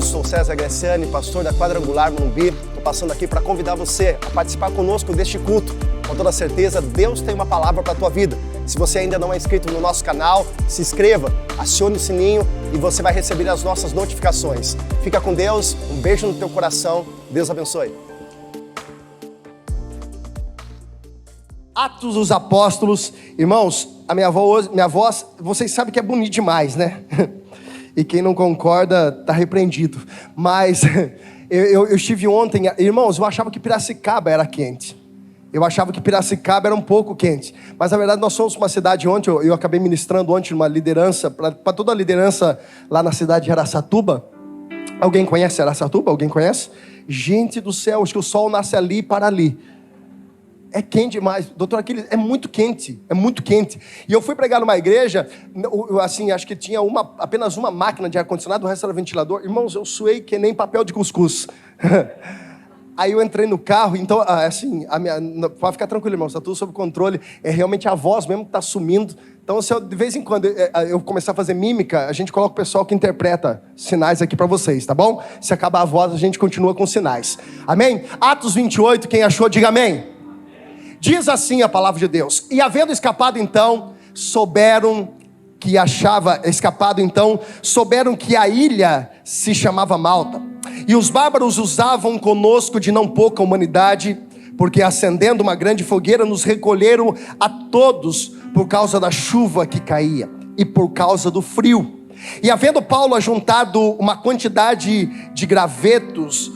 amados, sou César Graciani, pastor da Quadrangular Morumbi. Estou passando aqui para convidar você a participar conosco deste culto. Com toda certeza, Deus tem uma palavra para a tua vida. Se você ainda não é inscrito no nosso canal, se inscreva, acione o sininho e você vai receber as nossas notificações. Fica com Deus, um beijo no teu coração, Deus abençoe. Atos dos Apóstolos. Irmãos, a minha voz, vocês sabem que é bonito demais, né? E quem não concorda está repreendido. Mas eu estive ontem, irmãos, eu achava que Piracicaba era quente. Eu achava que Piracicaba era um pouco quente. Mas na verdade nós somos uma cidade ontem, eu acabei ministrando ontem uma liderança, para toda a liderança lá na cidade de Araçatuba. Alguém conhece Araçatuba? Alguém conhece? Gente do céu, acho que o sol nasce ali e para ali. É quente demais, doutor Aquiles, é muito quente. E eu fui pregar numa igreja, assim, acho que tinha apenas uma máquina de ar-condicionado, o resto era ventilador. Irmãos, eu suei que nem papel de cuscuz. Aí eu entrei no carro, então, assim, pode ficar tranquilo, irmãos, está tudo sob controle. É realmente a voz mesmo que está sumindo. Então, se de vez em quando eu começar a fazer mímica, a gente coloca o pessoal que interpreta sinais aqui para vocês, tá bom? Se acabar a voz, a gente continua com sinais. Amém? Atos 28, quem achou, diga amém. Diz assim a palavra de Deus: e havendo escapado então, souberam que a ilha se chamava Malta. E os bárbaros usavam conosco de não pouca humanidade, porque acendendo uma grande fogueira, nos recolheram a todos por causa da chuva que caía e por causa do frio. E havendo Paulo ajuntado uma quantidade de gravetos,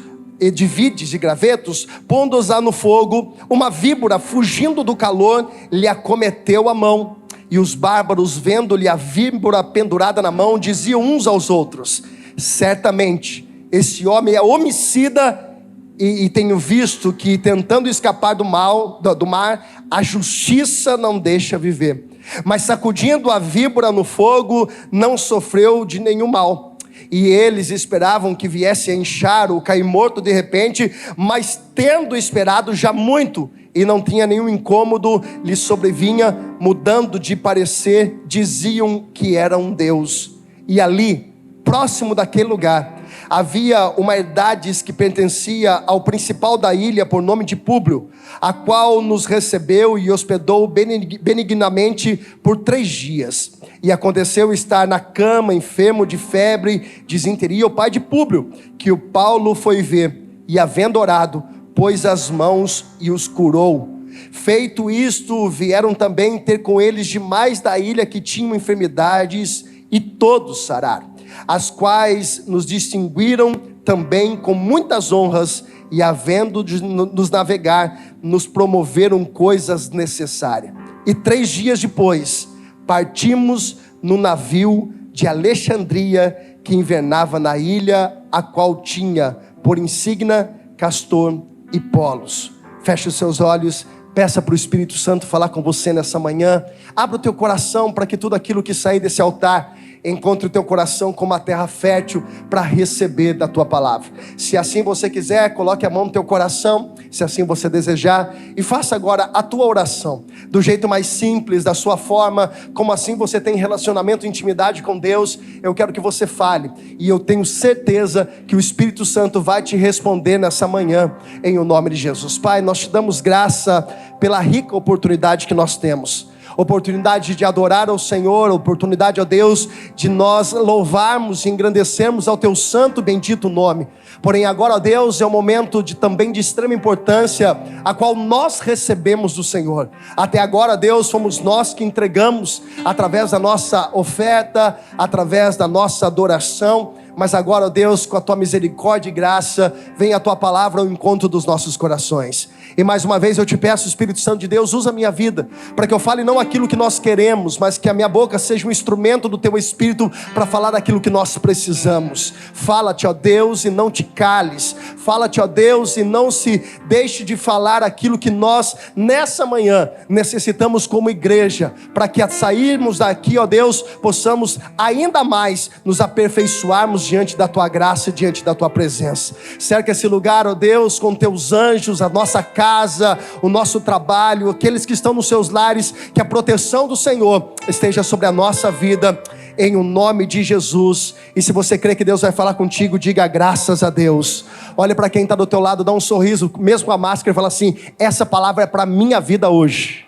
de vides e gravetos, pondo-os no fogo, uma víbora, fugindo do calor, lhe acometeu a mão. E os bárbaros, vendo-lhe a víbora pendurada na mão, diziam uns aos outros: certamente esse homem é homicida, e tenho visto que, tentando escapar do mar, a justiça não deixa viver. Mas sacudindo a víbora no fogo, não sofreu de nenhum mal. E eles esperavam que viesse a inchar ou cair morto de repente, mas tendo esperado já muito, e não tinha nenhum incômodo, lhe sobrevinha, mudando de parecer, diziam que era um Deus. E ali, próximo daquele lugar, havia uma herdade que pertencia ao principal da ilha, por nome de Públio, a qual nos recebeu e hospedou benignamente por 3 dias. E aconteceu estar na cama, enfermo de febre, disenteria, o pai de Públio, que o Paulo foi ver, e havendo orado, pôs as mãos e os curou. Feito isto, vieram também ter com eles demais da ilha que tinham enfermidades, e todos sararam, as quais nos distinguiram também com muitas honras, e havendo de nos navegar, nos promoveram coisas necessárias. E 3 dias depois, partimos no navio de Alexandria, que invernava na ilha, a qual tinha por insígnia Castor e Polos. Feche os seus olhos, peça para o Espírito Santo falar com você nessa manhã. Abra o teu coração para que tudo aquilo que sair desse altar encontre o teu coração como uma terra fértil para receber da tua palavra. Se assim você quiser, coloque a mão no teu coração, se assim você desejar, e faça agora a tua oração, do jeito mais simples, da sua forma, como assim você tem relacionamento, intimidade com Deus. Eu quero que você fale, e eu tenho certeza que o Espírito Santo vai te responder nessa manhã, em o nome de Jesus. Pai, nós te damos graça pela rica oportunidade que nós temos, oportunidade de adorar ao Senhor, oportunidade, ó Deus, de nós louvarmos e engrandecermos ao teu santo e bendito nome. Porém agora, ó Deus, é um momento também de extrema importância, a qual nós recebemos do Senhor. Até agora, Deus, fomos nós que entregamos através da nossa oferta, através da nossa adoração. Mas agora, ó Deus, com a tua misericórdia e graça, vem a tua palavra ao encontro dos nossos corações. E mais uma vez eu te peço, Espírito Santo de Deus, usa a minha vida, para que eu fale não aquilo que nós queremos, mas que a minha boca seja um instrumento do teu Espírito, para falar aquilo que nós precisamos. Fala-te, ó Deus, e não te cales. Fala-te, ó Deus, e não se deixe de falar aquilo que nós, nessa manhã, necessitamos como igreja, para que ao sairmos daqui, ó Deus, possamos ainda mais nos aperfeiçoarmos diante da tua graça e diante da tua presença. Cerca esse lugar, ó Deus, com teus anjos, a nossa casa, o nosso trabalho, aqueles que estão nos seus lares, que a proteção do Senhor esteja sobre a nossa vida, em o nome de Jesus. E se você crê que Deus vai falar contigo, diga graças a Deus. Olha para quem está do teu lado, dá um sorriso, mesmo com a máscara, e fala assim: essa palavra é para a minha vida hoje.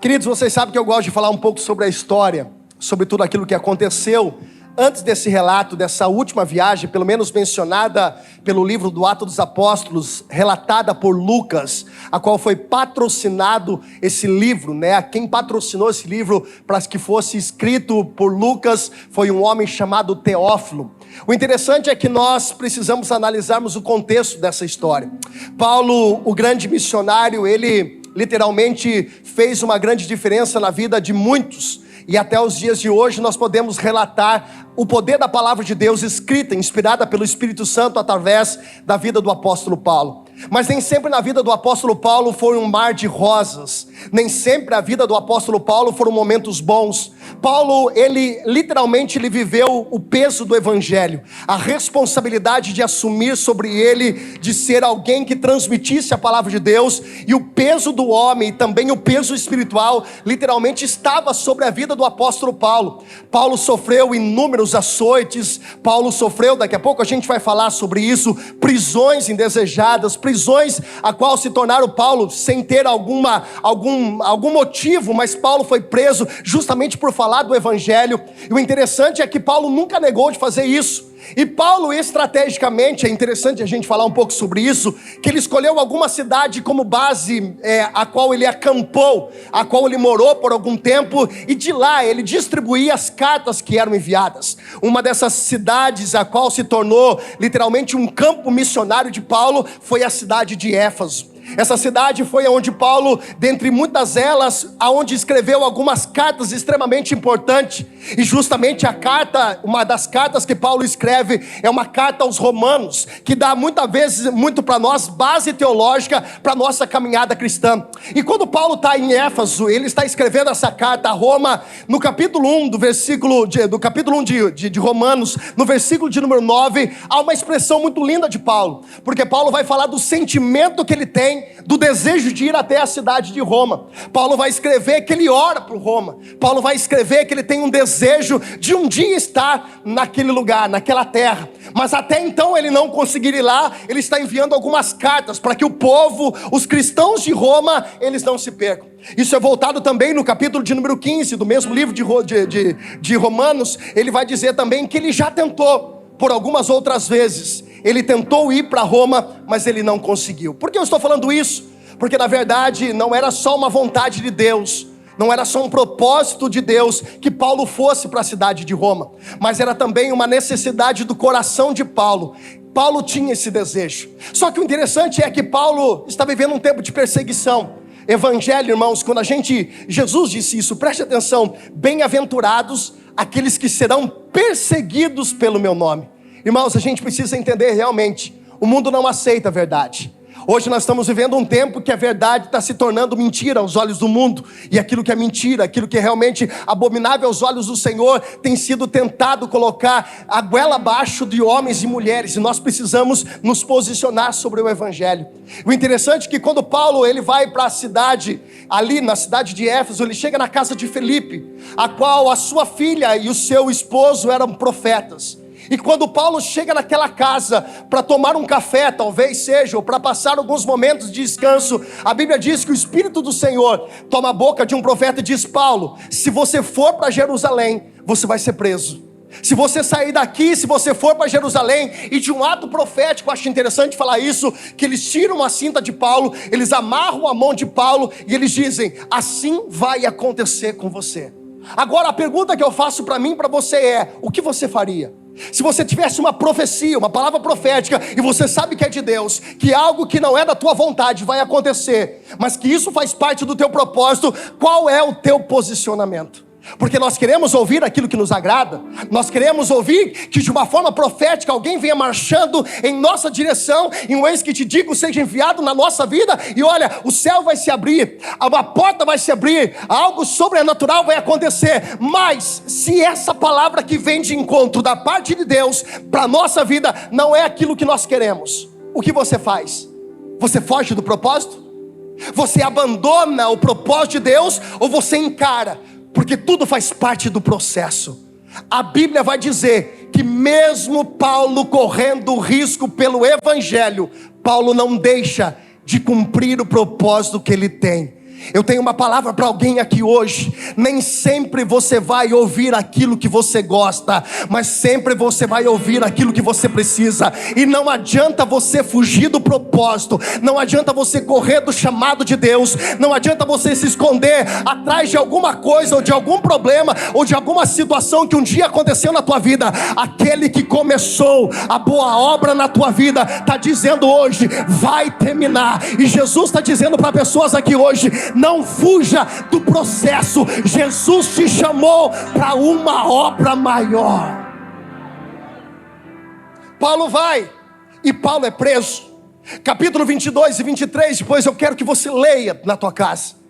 Queridos, vocês sabem que eu gosto de falar um pouco sobre a história, sobre tudo aquilo que aconteceu antes desse relato, dessa última viagem, pelo menos mencionada pelo livro do Atos dos Apóstolos, relatada por Lucas, a qual foi patrocinado esse livro, né? Quem patrocinou esse livro para que fosse escrito por Lucas foi um homem chamado Teófilo. O interessante é que nós precisamos analisarmos o contexto dessa história. Paulo, o grande missionário, ele literalmente fez uma grande diferença na vida de muitos. E até os dias de hoje nós podemos relatar o poder da palavra de Deus escrita, inspirada pelo Espírito Santo através da vida do apóstolo Paulo. Mas nem sempre na vida do apóstolo Paulo foi um mar de rosas. Nem sempre a vida do apóstolo Paulo foram momentos bons. Paulo, ele viveu o peso do evangelho, a responsabilidade de assumir sobre ele, de ser alguém que transmitisse a palavra de Deus, e o peso do homem, e também o peso espiritual, literalmente estava sobre a vida do apóstolo Paulo. Paulo sofreu inúmeros açoites, Paulo sofreu, daqui a pouco a gente vai falar sobre isso, prisões indesejadas, prisões a qual se tornaram Paulo sem ter algum motivo, mas Paulo foi preso justamente por falar do evangelho. E o interessante é que Paulo nunca negou de fazer isso. E Paulo, estrategicamente, é interessante a gente falar um pouco sobre isso, que ele escolheu alguma cidade como base, a qual ele acampou, a qual ele morou por algum tempo, e de lá ele distribuía as cartas que eram enviadas. Uma dessas cidades, a qual se tornou literalmente um campo missionário de Paulo, foi a cidade de Éfeso. Essa cidade foi onde Paulo, dentre muitas elas, aonde escreveu algumas cartas extremamente importantes. E justamente a carta, uma das cartas que Paulo escreve, é uma carta aos Romanos, que dá muitas vezes muito para nós base teológica para nossa caminhada cristã. E quando Paulo está em Éfeso, ele está escrevendo essa carta a Roma, no capítulo 1 de Romanos, no versículo de número 9, há uma expressão muito linda de Paulo, porque Paulo vai falar do sentimento que ele tem, do desejo de ir até a cidade de Roma. Paulo vai escrever que ele ora por Roma. Paulo vai escrever que ele tem um desejo de um dia estar naquele lugar, naquela terra. Mas até então ele não conseguir ir lá, ele está enviando algumas cartas para que o povo, os cristãos de Roma, eles não se percam. Isso é voltado também no capítulo de número 15 do mesmo livro de Romanos. Ele vai dizer também que ele já tentou por algumas outras vezes. Ele tentou ir para Roma, mas ele não conseguiu. Por que eu estou falando isso? Porque na verdade não era só uma vontade de Deus, não era só um propósito de Deus que Paulo fosse para a cidade de Roma, mas era também uma necessidade do coração de Paulo. Paulo tinha esse desejo. Só que o interessante é que Paulo está vivendo um tempo de perseguição. Evangelho, irmãos, quando Jesus disse isso, preste atenção: bem-aventurados aqueles que serão perseguidos pelo meu nome. Irmãos, a gente precisa entender realmente, o mundo não aceita a verdade. Hoje nós estamos vivendo um tempo que a verdade está se tornando mentira aos olhos do mundo. E aquilo que é mentira, aquilo que é realmente abominável aos olhos do Senhor, tem sido tentado colocar a goela abaixo de homens e mulheres. E nós precisamos nos posicionar sobre o Evangelho. O interessante é que quando Paulo ele vai para a cidade, ali na cidade de Éfeso, ele chega na casa de Felipe, a qual a sua filha e o seu esposo eram profetas. E quando Paulo chega naquela casa para tomar um café, talvez seja, ou para passar alguns momentos de descanso, a Bíblia diz que o Espírito do Senhor toma a boca de um profeta e diz: Paulo, se você for para Jerusalém, você vai ser preso. Se você sair daqui, se você for para Jerusalém, e de um ato profético, acho interessante falar isso, que eles tiram a cinta de Paulo, eles amarram a mão de Paulo, e eles dizem: assim vai acontecer com você. Agora a pergunta que eu faço para mim e para você é: o que você faria? Se você tivesse uma profecia, uma palavra profética, e você sabe que é de Deus, que algo que não é da tua vontade vai acontecer, mas que isso faz parte do teu propósito, qual é o teu posicionamento? Porque nós queremos ouvir aquilo que nos agrada, nós queremos ouvir que de uma forma profética alguém venha marchando em nossa direção, em um eis que te digo seja enviado na nossa vida, e olha, o céu vai se abrir, a porta vai se abrir, algo sobrenatural vai acontecer. Mas se essa palavra que vem de encontro da parte de Deus para a nossa vida não é aquilo que nós queremos, o que você faz? Você foge do propósito? Você abandona o propósito de Deus, ou você encara? porque tudo faz parte do processo. A Bíblia vai dizer que mesmo Paulo correndo risco pelo Evangelho, Paulo não deixa de cumprir o propósito que ele tem. Eu tenho uma palavra para alguém aqui hoje. Nem sempre você vai ouvir aquilo que você gosta, mas sempre você vai ouvir aquilo que você precisa. E não adianta você fugir do propósito, não adianta você correr do chamado de Deus, não adianta você se esconder atrás de alguma coisa, ou de algum problema, ou de alguma situação que um dia aconteceu na tua vida. Aquele que começou a boa obra na tua vida está dizendo hoje, vai terminar. E Jesus está dizendo para pessoas aqui hoje, não fuja do processo. Jesus te chamou para uma obra maior. Paulo vai, e Paulo é preso. Capítulo 22 e 23, depois eu quero que você leia na tua casa.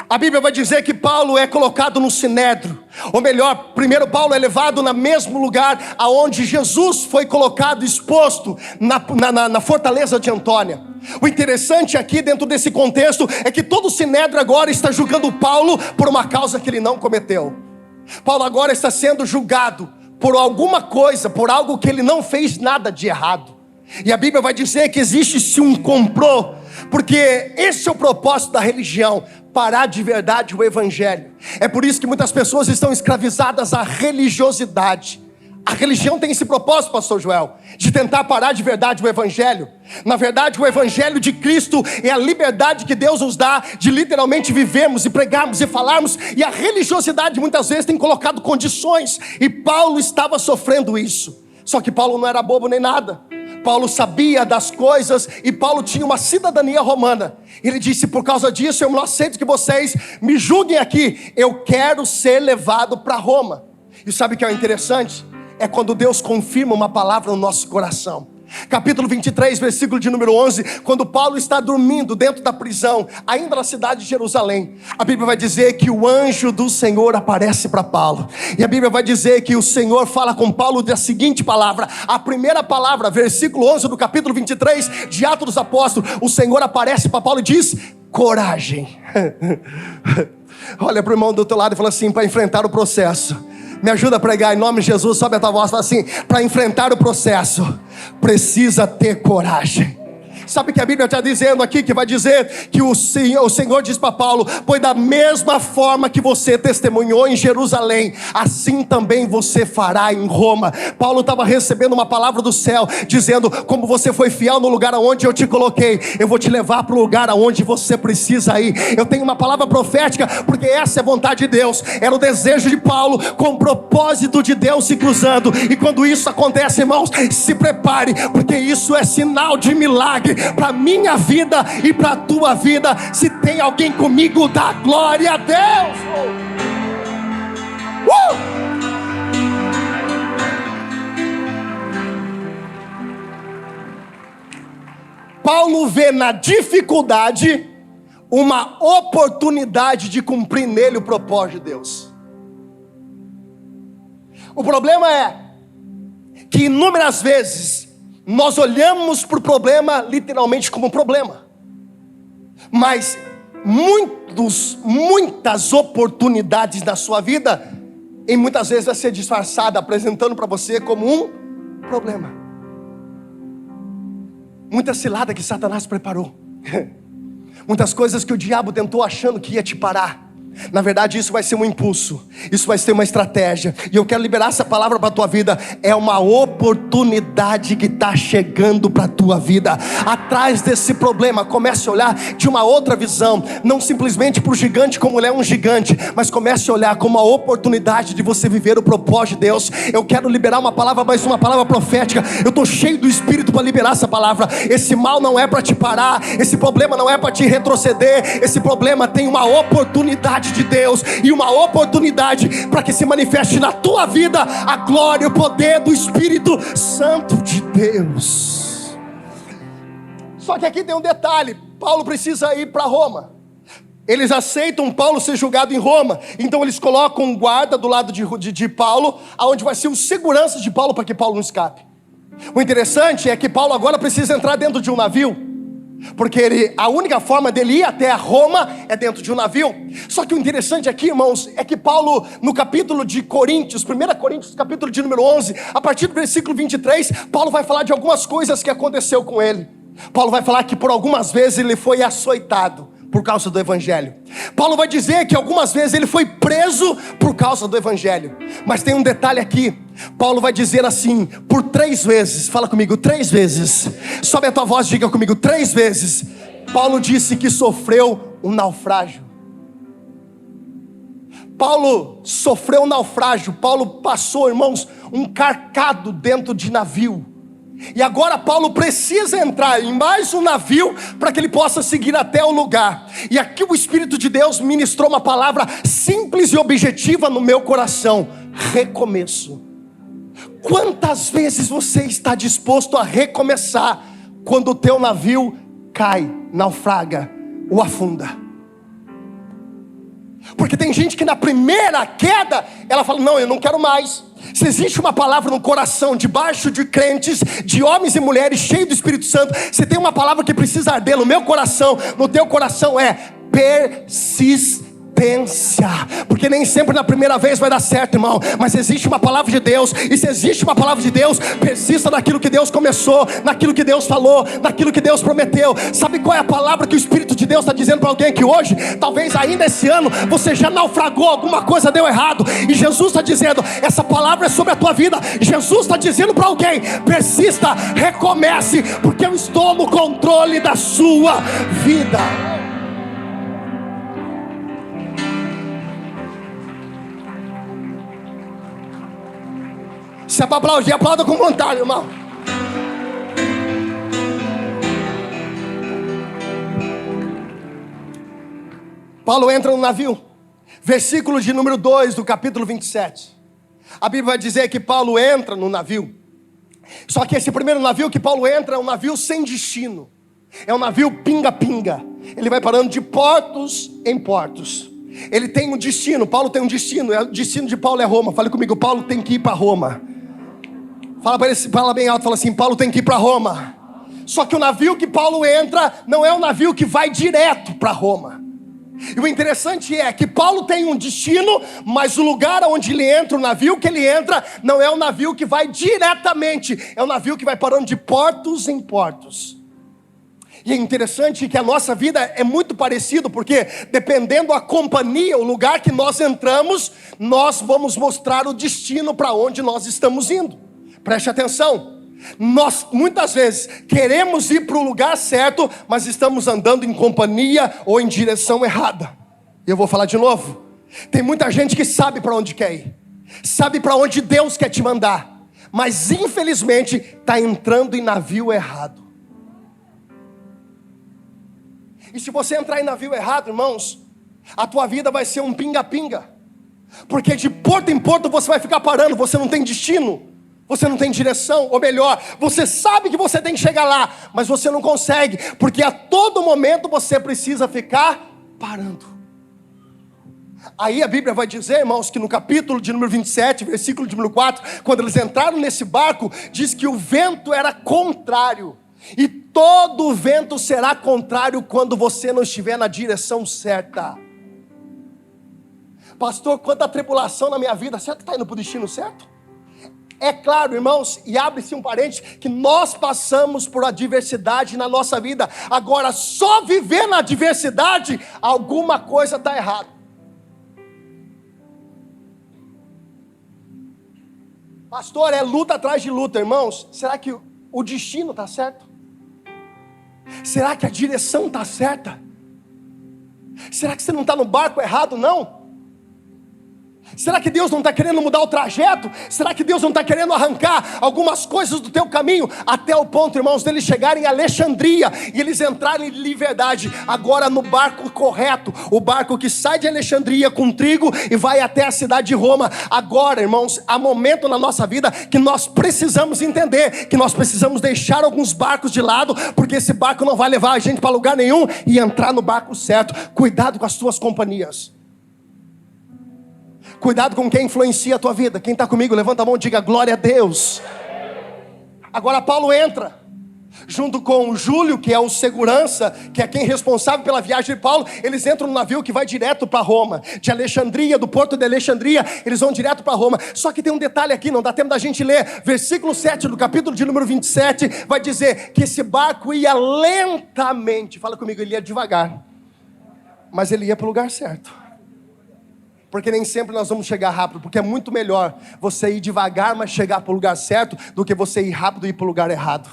A Bíblia vai dizer que Paulo é colocado no sinédrio, ou melhor, primeiro Paulo é levado no mesmo lugar aonde Jesus foi colocado, exposto na fortaleza de Antônia. O interessante aqui dentro desse contexto é que todo o sinédrio agora está julgando Paulo por uma causa que ele não cometeu. Paulo agora está sendo julgado por alguma coisa, por algo que ele não fez nada de errado. E a Bíblia vai dizer que existe-se um complô, porque esse é o propósito da religião, parar de verdade o Evangelho. É por isso que muitas pessoas estão escravizadas à religiosidade. A religião tem esse propósito, pastor Joel, de tentar parar de verdade o Evangelho. Na verdade, o Evangelho de Cristo é a liberdade que Deus nos dá de literalmente vivermos e pregarmos e falarmos. E a religiosidade muitas vezes tem colocado condições, e Paulo estava sofrendo isso. Só que Paulo não era bobo nem nada. Paulo sabia das coisas, e Paulo tinha uma cidadania romana. Ele disse, por causa disso eu não aceito que vocês me julguem aqui, eu quero ser levado para Roma. E sabe o que é interessante? É quando Deus confirma uma palavra no nosso coração. Capítulo 23, versículo de número 11, quando Paulo está dormindo dentro da prisão, ainda na cidade de Jerusalém, a Bíblia vai dizer que o anjo do Senhor aparece para Paulo, e a Bíblia vai dizer que o Senhor fala com Paulo da seguinte palavra, a primeira palavra, versículo 11 do capítulo 23 de Atos dos Apóstolos, o Senhor aparece para Paulo e diz, coragem. Olha para o irmão do teu lado e fala assim, para enfrentar o processo, me ajuda a pregar em nome de Jesus, sobe a tua voz, fala assim, para enfrentar o processo, precisa ter coragem. Sabe que a Bíblia está dizendo aqui, que vai dizer que o Senhor diz para Paulo, pois da mesma forma que você testemunhou em Jerusalém, assim também você fará em Roma. Paulo estava recebendo uma palavra do céu, dizendo, como você foi fiel no lugar onde eu te coloquei, eu vou te levar para o lugar aonde você precisa ir. Eu tenho uma palavra profética, porque essa é a vontade de Deus, era o desejo de Paulo, com o propósito de Deus se cruzando. E quando isso acontece, irmãos, se prepare, porque isso é sinal de milagre para minha vida e para a tua vida. Se tem alguém comigo, dá glória a Deus. Paulo vê na dificuldade uma oportunidade de cumprir nele o propósito de Deus. O problema é que inúmeras vezes nós olhamos para o problema literalmente como um problema, mas muitas oportunidades na sua vida, e muitas vezes vai ser disfarçada, apresentando para você como um problema. Muita cilada que Satanás preparou, muitas coisas que o diabo tentou achando que ia te parar. Na verdade isso vai ser um impulso, isso vai ser uma estratégia, e eu quero liberar essa palavra para a tua vida. É uma oportunidade que está chegando para a tua vida. Atrás desse problema, comece a olhar de uma outra visão, não simplesmente para o gigante como ele é um gigante, mas comece a olhar como uma oportunidade de você viver o propósito de Deus. Eu quero liberar uma palavra, mas uma palavra profética. Eu estou cheio do Espírito para liberar essa palavra. Esse mal não é para te parar, esse problema não é para te retroceder, esse problema tem uma oportunidade de Deus, e uma oportunidade para que se manifeste na tua vida a glória e o poder do Espírito Santo de Deus. Só que aqui tem um detalhe, Paulo precisa ir para Roma. Eles aceitam Paulo ser julgado em Roma, então eles colocam um guarda do lado de Paulo, aonde vai ser o segurança de Paulo, para que Paulo não escape. O interessante é que Paulo agora precisa entrar dentro de um navio. Porque a única forma dele ir até Roma é dentro de um navio. Só que o interessante aqui, irmãos, é que Paulo, no capítulo de Coríntios, 1 Coríntios, capítulo de número 11, a partir do versículo 23, Paulo vai falar de algumas coisas que aconteceu com ele. Paulo vai falar que por algumas vezes ele foi açoitado por causa do evangelho. Paulo vai dizer que algumas vezes ele foi preso por causa do evangelho. Mas tem um detalhe aqui. Paulo vai dizer assim, por 3 vezes, fala comigo, 3 vezes, sobe a tua voz e diga comigo, 3 vezes, Paulo disse que sofreu um naufrágio. Paulo sofreu um naufrágio. Paulo passou, irmãos, um carcado dentro de navio. E agora Paulo precisa entrar em mais um navio para que ele possa seguir até o lugar. E aqui o Espírito de Deus ministrou uma palavra simples e objetiva no meu coração: recomeço. Quantas vezes você está disposto a recomeçar quando o teu navio cai, naufraga ou afunda? Porque tem gente que na primeira queda ela fala: não, eu não quero mais. Se existe uma palavra no coração, debaixo de crentes, de homens e mulheres cheios do Espírito Santo, se tem uma palavra que precisa arder no meu coração, no teu coração, é persistência. Porque nem sempre na primeira vez vai dar certo, irmão, mas existe uma palavra de Deus. E se existe uma palavra de Deus, persista naquilo que Deus começou, naquilo que Deus falou, naquilo que Deus prometeu. Sabe qual é a palavra que o Espírito de Deus está dizendo para alguém que hoje, talvez ainda esse ano, você já naufragou, alguma coisa deu errado, e Jesus está dizendo, essa palavra é sobre a tua vida. Jesus está dizendo para alguém: persista, recomece, porque eu estou no controle da sua vida. Se é para aplaudir, aplauda com vontade, irmão. Paulo entra no navio. Versículo de número 2 do capítulo 27. A Bíblia vai dizer que Paulo entra no navio. Só que esse primeiro navio que Paulo entra é um navio sem destino. É um navio pinga-pinga. Ele vai parando de portos em portos. Ele tem um destino. Paulo tem um destino. O destino de Paulo é Roma. Fale comigo, Paulo tem que ir para Roma. Fala para ele, fala bem alto, fala assim: Paulo tem que ir para Roma. Só que o navio que Paulo entra não é um navio que vai direto para Roma. E o interessante é que Paulo tem um destino, mas o lugar onde ele entra, o navio que ele entra, não é um navio que vai diretamente, é um navio que vai parando de portos em portos. E é interessante que a nossa vida é muito parecido, porque dependendo da companhia, o lugar que nós entramos, nós vamos mostrar o destino para onde nós estamos indo. Preste atenção, nós muitas vezes queremos ir para o lugar certo, mas estamos andando em companhia ou em direção errada. E eu vou falar de novo, tem muita gente que sabe para onde quer ir, sabe para onde Deus quer te mandar, mas infelizmente está entrando em navio errado. E se você entrar em navio errado, irmãos, a tua vida vai ser um pinga-pinga, porque de porto em porto você vai ficar parando, você não tem destino. Você não tem direção, ou melhor, você sabe que você tem que chegar lá, mas você não consegue, porque a todo momento você precisa ficar parando. Aí a Bíblia vai dizer, irmãos, que no capítulo de número 27, versículo de número 4, quando eles entraram nesse barco, diz que o vento era contrário. E todo vento será contrário quando você não estiver na direção certa. Pastor, quanta tribulação na minha vida, será que está indo para o destino certo? É claro, irmãos, e abre-se um parênteses, que nós passamos por adversidade na nossa vida. Agora, só viver na adversidade, alguma coisa está errada. Pastor, é luta atrás de luta, irmãos. Será que o destino está certo? Será que a direção está certa? Será que você não está no barco errado, não? Será que Deus não está querendo mudar o trajeto? Será que Deus não está querendo arrancar algumas coisas do teu caminho? Até o ponto, irmãos, deles chegarem em Alexandria e eles entrarem em liberdade, agora no barco correto, o barco que sai de Alexandria com trigo e vai até a cidade de Roma. Agora, irmãos, há momento na nossa vida que nós precisamos entender, que nós precisamos deixar alguns barcos de lado, porque esse barco não vai levar a gente para lugar nenhum, e entrar no barco certo. Cuidado com as tuas companhias. Cuidado com quem influencia a tua vida. Quem está comigo, levanta a mão e diga glória a Deus. Agora Paulo entra. junto com o Júlio, que é o segurança, que é quem é responsável pela viagem de Paulo. Eles entram no navio que vai direto para Roma, de Alexandria, do porto de Alexandria, eles vão direto para Roma. Só que tem um detalhe aqui, não dá tempo da gente ler. Versículo 7 do capítulo de número 27 vai dizer que esse barco ia lentamente. Fala comigo, ele ia devagar, mas ele ia para o lugar certo. Porque nem sempre nós vamos chegar rápido, porque é muito melhor você ir devagar, mas chegar para o lugar certo, do que você ir rápido e ir para o lugar errado.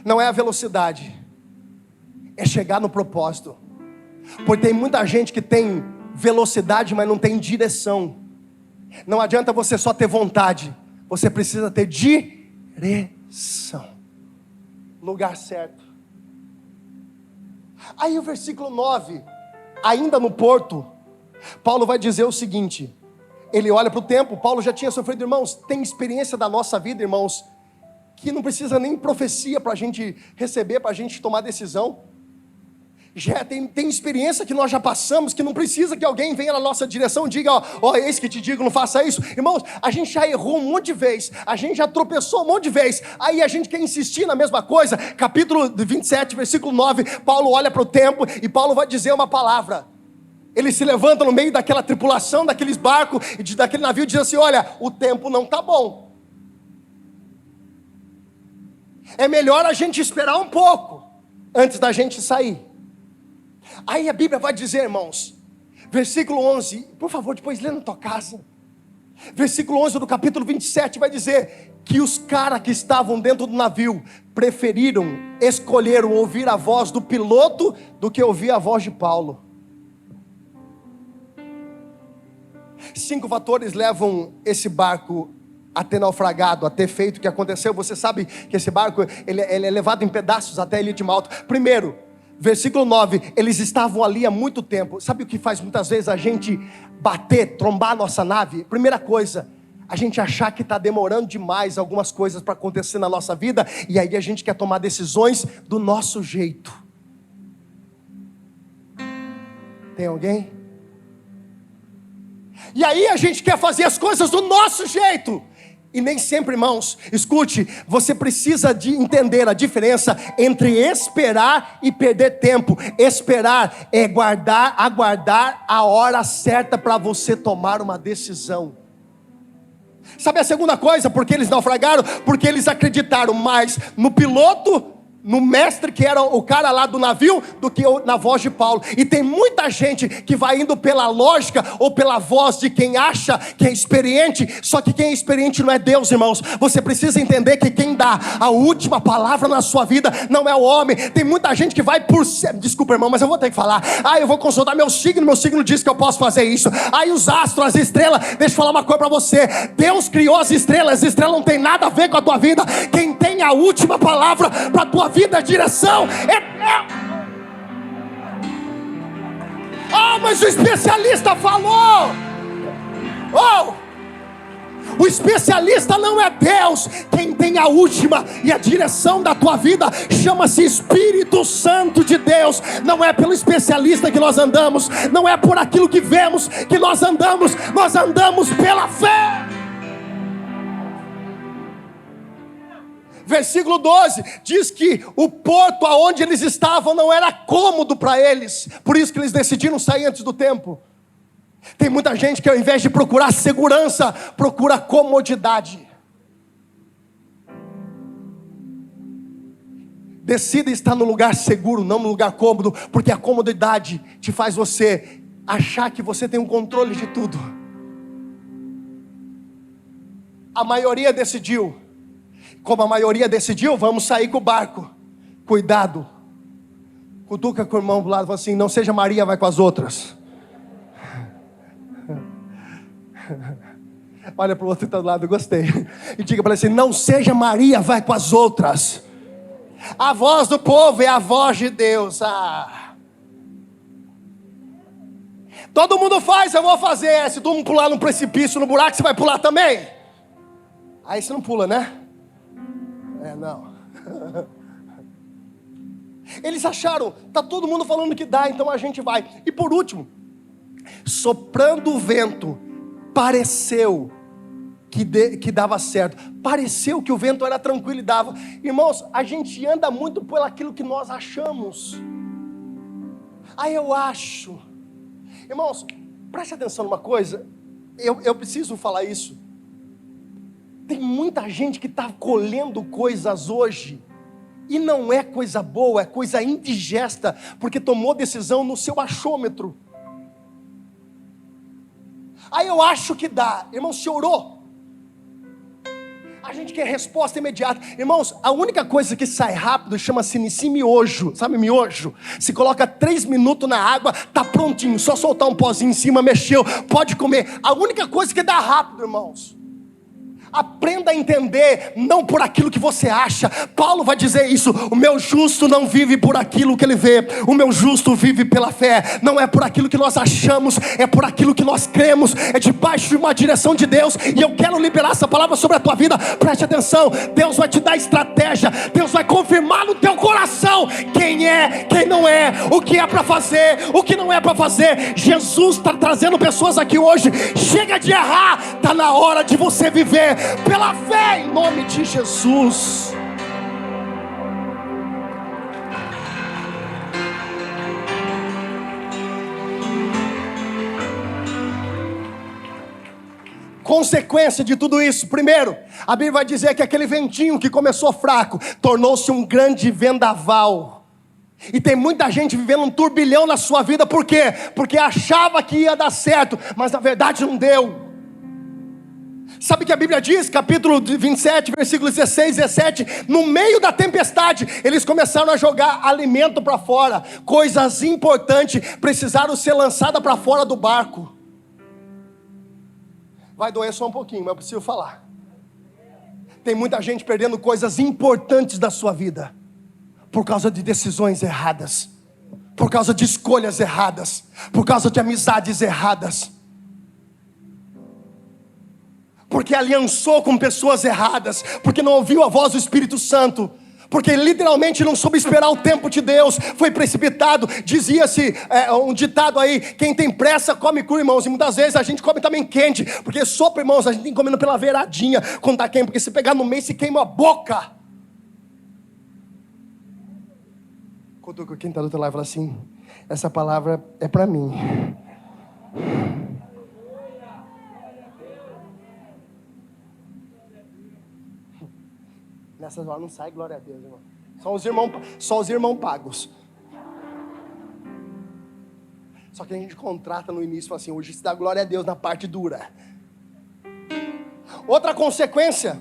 Não é a velocidade, é chegar no propósito. Porque tem muita gente que tem velocidade, mas não tem direção. Não adianta você só ter vontade, você precisa ter direção. Lugar certo. Aí o versículo 9, ainda no porto, Paulo vai dizer o seguinte. Ele olha para o tempo. Paulo já tinha sofrido, irmãos, tem experiência da nossa vida, irmãos, que não precisa nem profecia para a gente receber, para a gente tomar decisão. Já tem experiência que nós já passamos, que não precisa que alguém venha na nossa direção e diga, ó, eis que te digo, não faça isso. Irmãos, a gente já errou um monte de vezes, a gente já tropeçou um monte de vezes, aí a gente quer insistir na mesma coisa. Capítulo 27, versículo 9, Paulo olha para o tempo e Paulo vai dizer uma palavra. Ele se levanta no meio daquela tripulação, daqueles barcos, daquele navio, e diz assim, olha, o tempo não está bom. É melhor a gente esperar um pouco, antes da gente sair. Aí a Bíblia vai dizer, irmãos, versículo 11, por favor, depois lê na tua casa. Versículo 11 do capítulo 27 vai dizer que os caras que estavam dentro do navio escolheram ouvir a voz do piloto do que ouvir a voz de Paulo. 5 fatores levam esse barco a ter naufragado, a ter feito o que aconteceu. Você sabe que esse barco ele é levado em pedaços até a ilha de Malta. Primeiro, versículo 9, eles estavam ali há muito tempo. Sabe o que faz muitas vezes a gente trombar a nossa nave? Primeira coisa, a gente achar que está demorando demais algumas coisas para acontecer na nossa vida, e aí a gente quer tomar decisões do nosso jeito. Tem alguém? E aí a gente quer fazer as coisas do nosso jeito. E nem sempre, irmãos, escute, você precisa de entender a diferença entre esperar e perder tempo. Esperar é aguardar a hora certa para você tomar uma decisão. Sabe a segunda coisa, porque eles naufragaram? Porque eles acreditaram mais no piloto, no mestre, que era o cara lá do navio, do que na voz de Paulo. E tem muita gente que vai indo pela lógica ou pela voz de quem acha que é experiente. Só que quem é experiente não é Deus, irmãos. Você precisa entender que quem dá a última palavra na sua vida não é o homem. Tem muita gente que vai por... Desculpa, irmão, mas eu vou ter que falar. Eu vou consultar meu signo diz que eu posso fazer isso. Aí os astros, as estrelas, deixa eu falar uma coisa para você. Deus criou as estrelas não tem nada a ver com a tua vida. Quem tem a última palavra para a tua vida, a direção mas o especialista falou. O especialista não é Deus. Quem tem a última e a direção da tua vida chama-se Espírito Santo de Deus. Não é pelo especialista que nós andamos, não é por aquilo que vemos que nós andamos pela fé. Versículo 12 diz que o porto aonde eles estavam não era cômodo para eles, por isso que eles decidiram sair antes do tempo. Tem muita gente que ao invés de procurar segurança, procura comodidade. Decida estar no lugar seguro, não no lugar cômodo, porque a comodidade te faz você achar que você tem um controle de tudo. A maioria decidiu. Como a maioria decidiu, vamos sair com o barco. Cuidado. Cutuca com o irmão do lado e fala assim: não seja Maria, vai com as outras. Olha para o outro do lado, gostei. E diga para ele assim: não seja Maria, vai com as outras. A voz do povo é a voz de Deus. Todo mundo faz, eu vou fazer. Se todo mundo pular num precipício, no buraco, você vai pular também? Aí você não pula, né? Não. Eles acharam, tá todo mundo falando que dá, então a gente vai. E por último, soprando o vento, pareceu que dava certo. Pareceu que o vento era tranquilo e dava. Irmãos, a gente anda muito por aquilo que nós achamos. Eu acho. Irmãos, preste atenção numa coisa. Eu preciso falar isso. Tem muita gente que está colhendo coisas hoje, e não é coisa boa, é coisa indigesta, porque tomou decisão no seu achômetro. Eu acho que dá. Irmão, se orou, a gente quer resposta imediata. Irmãos, a única coisa que sai rápido chama-se miojo. Sabe miojo? Se coloca 3 minutos na água, tá prontinho, só soltar um pozinho em cima, mexeu, pode comer. A única coisa que dá rápido, irmãos. Aprenda a entender, não por aquilo que você acha. Paulo vai dizer isso: o meu justo não vive por aquilo que ele vê, o meu justo vive pela fé. Não é por aquilo que nós achamos, é por aquilo que nós cremos, é debaixo de uma direção de Deus. E eu quero liberar essa palavra sobre a tua vida. Preste atenção, Deus vai te dar estratégia, Deus vai confirmar no teu coração quem é, quem não é, o que é para fazer, o que não é para fazer. Jesus está trazendo pessoas aqui hoje. Chega de errar, está na hora de você viver pela fé, em nome de Jesus. Consequência de tudo isso: primeiro, a Bíblia vai dizer que aquele ventinho que começou fraco tornou-se um grande vendaval. E tem muita gente vivendo um turbilhão na sua vida. Por quê? Porque achava que ia dar certo, mas na verdade não deu. Sabe o que a Bíblia diz? Capítulo 27, versículos 16 e 17. No meio da tempestade, eles começaram a jogar alimento para fora. Coisas importantes precisaram ser lançadas para fora do barco. Vai doer só um pouquinho, mas eu preciso falar. Tem muita gente perdendo coisas importantes da sua vida por causa de decisões erradas, por causa de escolhas erradas, por causa de amizades erradas, porque aliançou com pessoas erradas, porque não ouviu a voz do Espírito Santo, porque literalmente não soube esperar o tempo de Deus, foi precipitado. Dizia-se um ditado aí: quem tem pressa come cru, irmãos. E muitas vezes a gente come também quente, porque sopa, irmãos, a gente tem comendo pela beiradinha quando está quente, porque se pegar no meio se queima a boca. Quando quem está do outro lado fala assim: essa palavra é para mim. Nessas horas não sai glória a Deus, irmão. Só os irmãos pagos. Só que a gente contrata no início e fala assim: hoje se dá glória a Deus na parte dura. Outra consequência: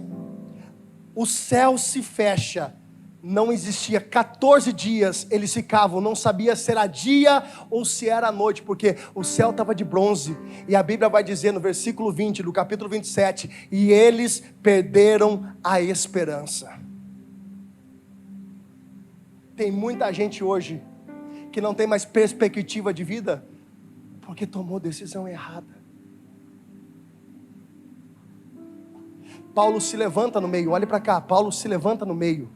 o céu se fecha. Não existia 14 dias, eles ficavam, não sabia se era dia ou se era noite, porque o céu estava de bronze. E a Bíblia vai dizer no versículo 20 do capítulo 27: e eles perderam a esperança. Tem muita gente hoje que não tem mais perspectiva de vida, porque tomou decisão errada. Paulo se levanta no meio, olhe para cá, Paulo se levanta no meio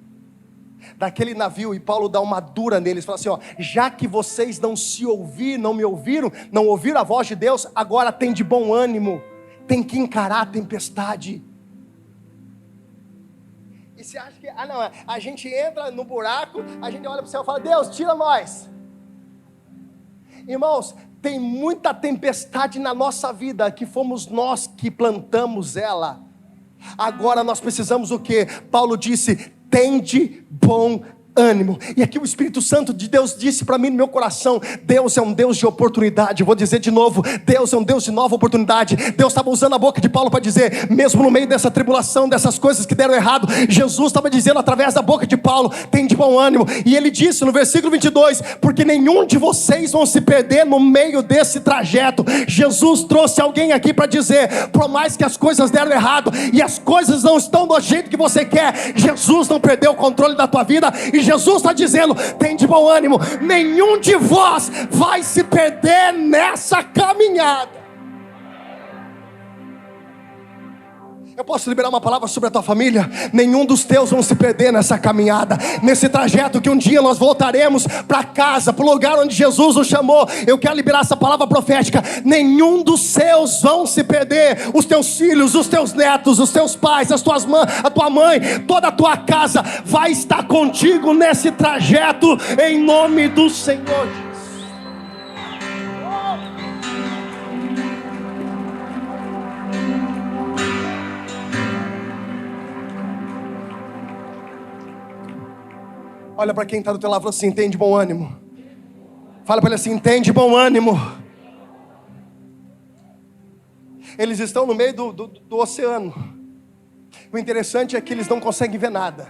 daquele navio, e Paulo dá uma dura neles, fala assim: já que vocês não me ouviram, não ouviram a voz de Deus, agora tem de bom ânimo, tem que encarar a tempestade. E você acha que, a gente entra no buraco, a gente olha para o céu e fala: Deus, tira nós. Irmãos, tem muita tempestade na nossa vida, que fomos nós que plantamos ela. Agora nós precisamos o quê? Paulo disse: tende bom ânimo. E aqui o Espírito Santo de Deus disse para mim no meu coração: Deus é um Deus de oportunidade. Eu vou dizer de novo: Deus é um Deus de nova oportunidade. Deus estava usando a boca de Paulo para dizer, mesmo no meio dessa tribulação, dessas coisas que deram errado, Jesus estava dizendo através da boca de Paulo: tem de bom ânimo. E ele disse no versículo 22: porque nenhum de vocês vão se perder no meio desse trajeto. Jesus trouxe alguém aqui para dizer: por mais que as coisas deram errado e as coisas não estão do jeito que você quer, Jesus não perdeu o controle da tua vida. E Jesus está dizendo: tem de bom ânimo, nenhum de vós vai se perder nessa caminhada. Eu posso liberar uma palavra sobre a tua família? Nenhum dos teus vão se perder nessa caminhada, nesse trajeto que um dia nós voltaremos para casa, para o lugar onde Jesus nos chamou. Eu quero liberar essa palavra profética. Nenhum dos seus vão se perder. Os teus filhos, os teus netos, os teus pais, a tua mãe, toda a tua casa vai estar contigo nesse trajeto, em nome do Senhor. Olha para quem está do teu lado e fala assim: tem de bom ânimo. Fala para ele assim: tem de bom ânimo. Eles estão no meio do oceano. O interessante é que eles não conseguem ver nada.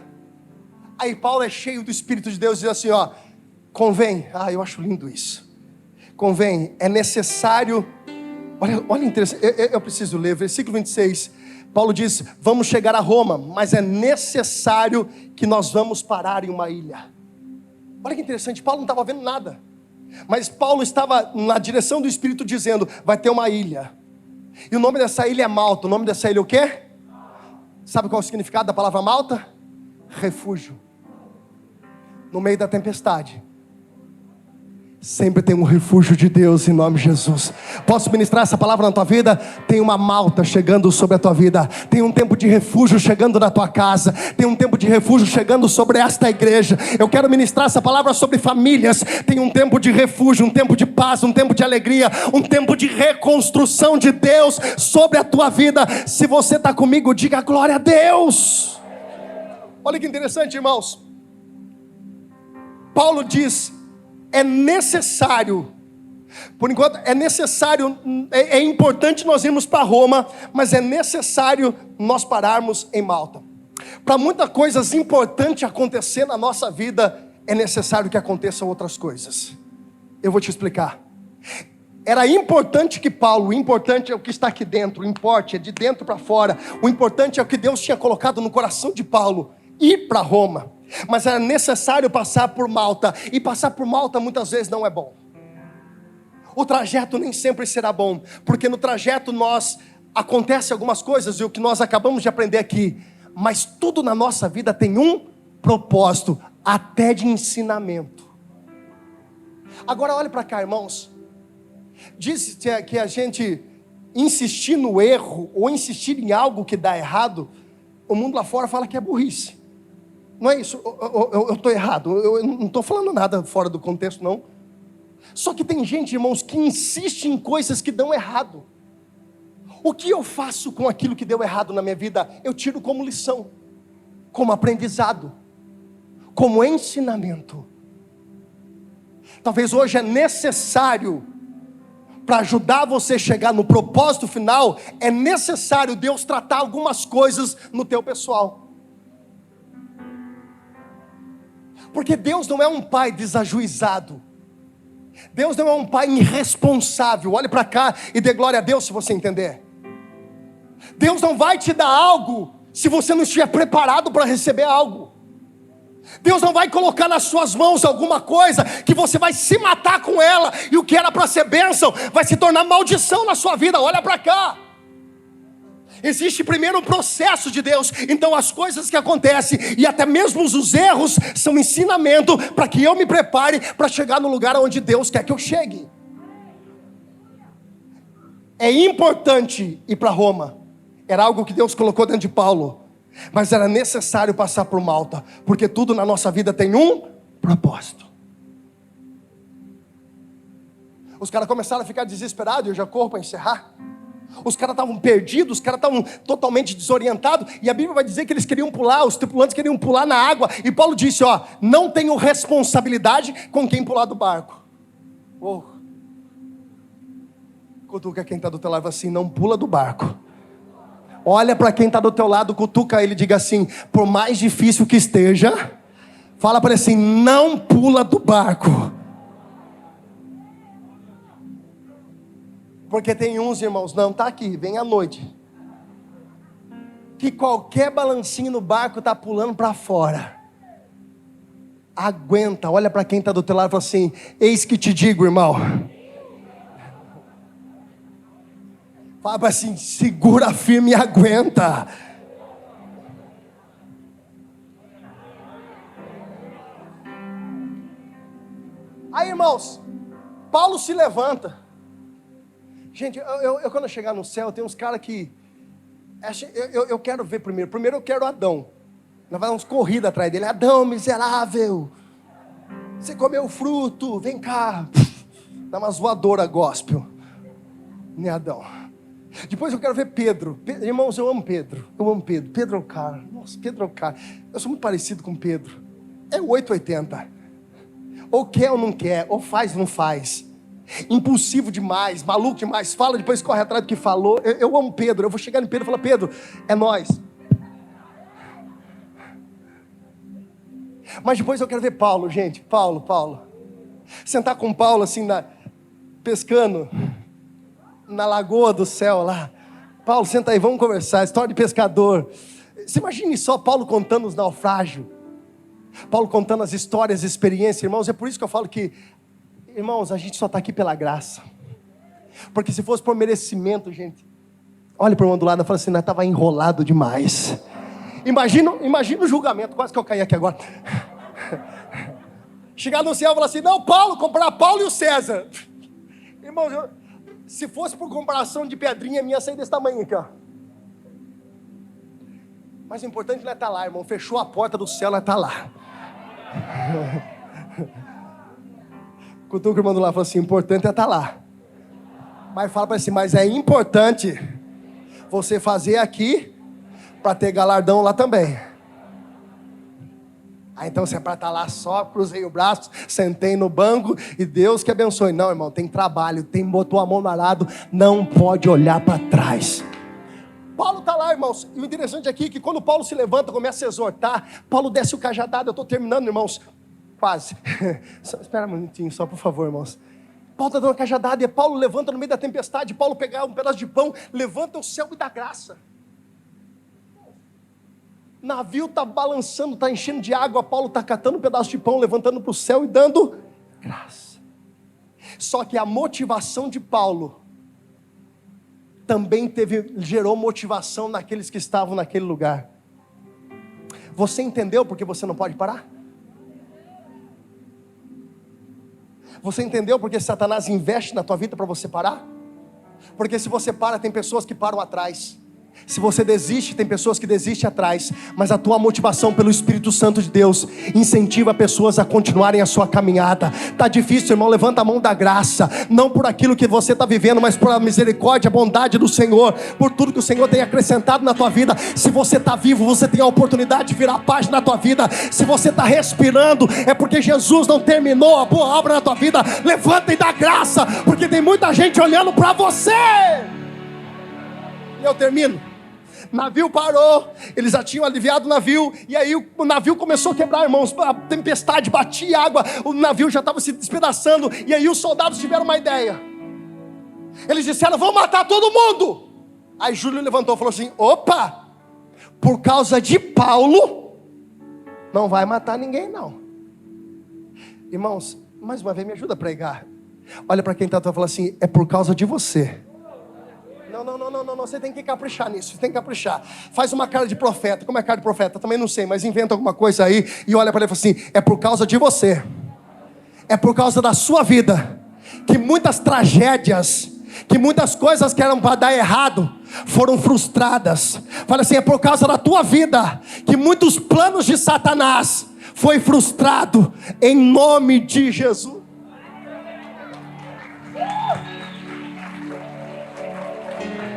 Aí Paulo é cheio do Espírito de Deus e diz assim: ó, convém, eu acho lindo isso. Convém, é necessário. Olha interessante, eu preciso ler, versículo 26. Paulo diz: vamos chegar a Roma, mas é necessário que nós vamos parar em uma ilha. Olha que interessante, Paulo não estava vendo nada, mas Paulo estava na direção do Espírito dizendo: vai ter uma ilha, e o nome dessa ilha é Malta. O nome dessa ilha é o quê? Sabe qual é o significado da palavra Malta? Refúgio. No meio da tempestade sempre tem um refúgio de Deus, em nome de Jesus. Posso ministrar essa palavra na tua vida? Tem uma Malta chegando sobre a tua vida. Tem um tempo de refúgio chegando na tua casa. Tem um tempo de refúgio chegando sobre esta igreja. Eu quero ministrar essa palavra sobre famílias. Tem um tempo de refúgio, um tempo de paz, um tempo de alegria, um tempo de reconstrução de Deus sobre a tua vida. Se você está comigo, diga glória a Deus. Olha que interessante, irmãos. Paulo diz: é necessário, por enquanto é necessário, é importante nós irmos para Roma, mas é necessário nós pararmos em Malta. Para muitas coisas importantes acontecer na nossa vida, é necessário que aconteçam outras coisas. Eu vou te explicar. Era importante que Paulo, o importante é o que está aqui dentro, o importe é de dentro para fora, o importante é o que Deus tinha colocado no coração de Paulo, ir para Roma. Mas era necessário passar por Malta, e passar por Malta muitas vezes não é bom. O trajeto nem sempre será bom, porque no trajeto acontecem algumas coisas, e o que nós acabamos de aprender aqui, mas tudo na nossa vida tem um propósito, até de ensinamento. Agora olhe para cá, irmãos. Diz que a gente insistir no erro, ou insistir em algo que dá errado, o mundo lá fora fala que é burrice. Não é isso, eu estou errado, eu não estou falando nada fora do contexto não. Só que tem gente, irmãos, que insiste em coisas que dão errado. O que eu faço com aquilo que deu errado na minha vida? Eu tiro como lição, como aprendizado, como ensinamento. Talvez hoje é necessário, para ajudar você a chegar no propósito final, é necessário Deus tratar algumas coisas no teu pessoal. Porque Deus não é um pai desajuizado. Deus não é um pai irresponsável. Olhe para cá e dê glória a Deus se você entender. Deus não vai te dar algo se você não estiver preparado para receber algo. Deus não vai colocar nas suas mãos alguma coisa que você vai se matar com ela, e o que era para ser bênção vai se tornar maldição na sua vida. Olha para cá. Existe primeiro um processo de Deus. Então as coisas que acontecem, e até mesmo os erros, são ensinamento para que eu me prepare para chegar no lugar onde Deus quer que eu chegue. É importante ir para Roma. Era algo que Deus colocou dentro de Paulo, mas era necessário passar por Malta, porque tudo na nossa vida tem um propósito. Os caras começaram a ficar desesperados, eu já corro para encerrar. Os caras estavam perdidos, os caras estavam totalmente desorientados, e a Bíblia vai dizer que eles queriam pular, os tripulantes queriam pular na água, e Paulo disse: não tenho responsabilidade com quem pular do barco. Cutuca quem está do teu lado assim: não pula do barco. Olha para quem está do teu lado, cutuca ele e diga assim: por mais difícil que esteja, fala para ele assim: não pula do barco. Porque tem uns, irmãos, não, está aqui, vem à noite, que qualquer balancinho no barco está pulando para fora. Aguenta, olha para quem está do teu lado e fala assim: eis que te digo, irmão. Fala assim, segura firme e aguenta. Aí, irmãos, Paulo se levanta. Gente, eu quando eu chegar no céu, tem uns caras que... Eu quero ver primeiro. Primeiro eu quero Adão. Nós vamos corrida atrás dele. Adão, miserável. Você comeu o fruto. Vem cá. Dá uma zoadora gospel. Né, Adão? Depois eu quero ver Pedro. Irmãos, eu amo Pedro. Eu amo Pedro. Pedro é o cara. Nossa, Pedro é o cara. Eu sou muito parecido com Pedro. É 880. Ou quer ou não quer. Ou faz ou não faz. Impulsivo demais. Maluco demais. Fala, depois corre atrás do que falou. Eu amo Pedro. Eu vou chegar em Pedro e falar, Pedro, é nós. Mas depois eu quero ver Paulo, gente. Paulo. Sentar com Paulo assim, pescando na lagoa do céu lá. Paulo, senta aí, vamos conversar. História de pescador. Você imagine só Paulo contando os naufrágios. Paulo contando as histórias, as experiências. Irmãos, é por isso que eu falo que, irmãos, a gente só está aqui pela graça. Porque se fosse por merecimento, gente, olha para o irmão do lado e fala assim, nós estava enrolado demais. Imagina o julgamento, quase que eu caí aqui agora. Chegar no céu e falar assim, não, Paulo, comparar Paulo e o César. Irmãos, se fosse por comparação de pedrinha, minha ia sair desse tamanho aqui, ó. Mas o importante não é estar lá, irmão. Fechou a porta do céu, não é estar lá. Cutuca o irmão do lado e fala assim, o importante é estar lá. Mas fala para assim, mas é importante você fazer aqui para ter galardão lá também. Então se é para estar lá só, cruzei o braço, sentei no banco e Deus que abençoe. Não, irmão, tem trabalho, botou a mão no arado, não pode olhar para trás. Paulo está lá, irmãos, e o interessante aqui é que quando Paulo se levanta, começa a exortar, Paulo desce o cajadado. Eu estou terminando, irmãos, quase. Espera um minutinho só, por favor, irmãos. Paulo está dando uma cajadada e Paulo levanta no meio da tempestade. Paulo pega um pedaço de pão, levanta o céu e dá graça. O navio está balançando, está enchendo de água. Paulo está catando um pedaço de pão, levantando para o céu e dando graça. Só que a motivação de Paulo também gerou motivação naqueles que estavam naquele lugar. Você entendeu porque você não pode parar? Você entendeu porque Satanás investe na tua vida para você parar? Porque se você para, tem pessoas que param atrás. Se você desiste, tem pessoas que desistem atrás. Mas a tua motivação pelo Espírito Santo de Deus incentiva pessoas a continuarem a sua caminhada. Está difícil, irmão, levanta a mão da graça. Não por aquilo que você está vivendo, mas por a misericórdia, a bondade do Senhor. Por tudo que o Senhor tem acrescentado na tua vida. Se você está vivo, você tem a oportunidade de virar a página na tua vida. Se você está respirando, é porque Jesus não terminou a boa obra na tua vida. Levanta e dá graça, porque tem muita gente olhando para você. Eu termino. Navio parou, eles já tinham aliviado o navio, e aí o navio começou a quebrar, irmãos. A tempestade batia água, o navio já estava se despedaçando. E aí os soldados tiveram uma ideia. Eles disseram, vamos matar todo mundo. Aí Júlio levantou e falou assim, opa, por causa de Paulo não vai matar ninguém não. Irmãos, mais uma vez me ajuda a pregar. Olha para quem está e fala assim, é por causa de você. Não, você tem que caprichar nisso, você tem que caprichar. Faz uma cara de profeta. Como é cara de profeta? Também não sei, mas inventa alguma coisa aí e olha para ele e fala assim, é por causa de você, é por causa da sua vida que muitas tragédias, que muitas coisas que eram para dar errado foram frustradas. Fala assim, é por causa da tua vida que muitos planos de Satanás foi frustrado em nome de Jesus.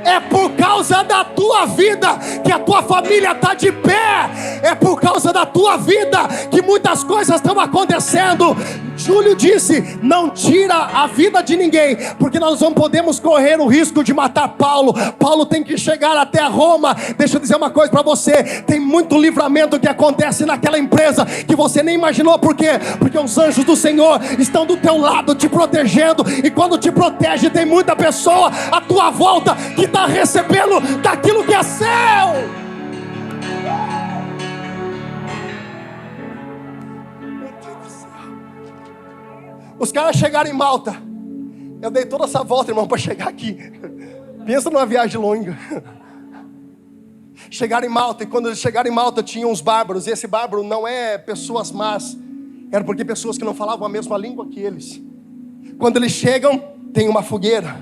É por causa da tua vida que a tua família está de pé. É por causa da tua vida que muitas coisas estão acontecendo. Júlio disse, não tira a vida de ninguém, porque nós não podemos correr o risco de matar Paulo. Paulo tem que chegar até Roma. Deixa eu dizer uma coisa para você, tem muito livramento que acontece naquela empresa que você nem imaginou. Por quê? Porque os anjos do Senhor estão do teu lado te protegendo, e quando te protege tem muita pessoa à tua volta que está recebendo daquilo que é seu. Os caras chegaram em Malta. Eu dei toda essa volta, irmão, para chegar aqui. Pensa numa viagem longa. Chegaram em Malta, e quando eles chegaram em Malta tinham uns bárbaros, e esse bárbaro não é pessoas más, era porque pessoas que não falavam a mesma língua que eles. Quando eles chegam, tem uma fogueira.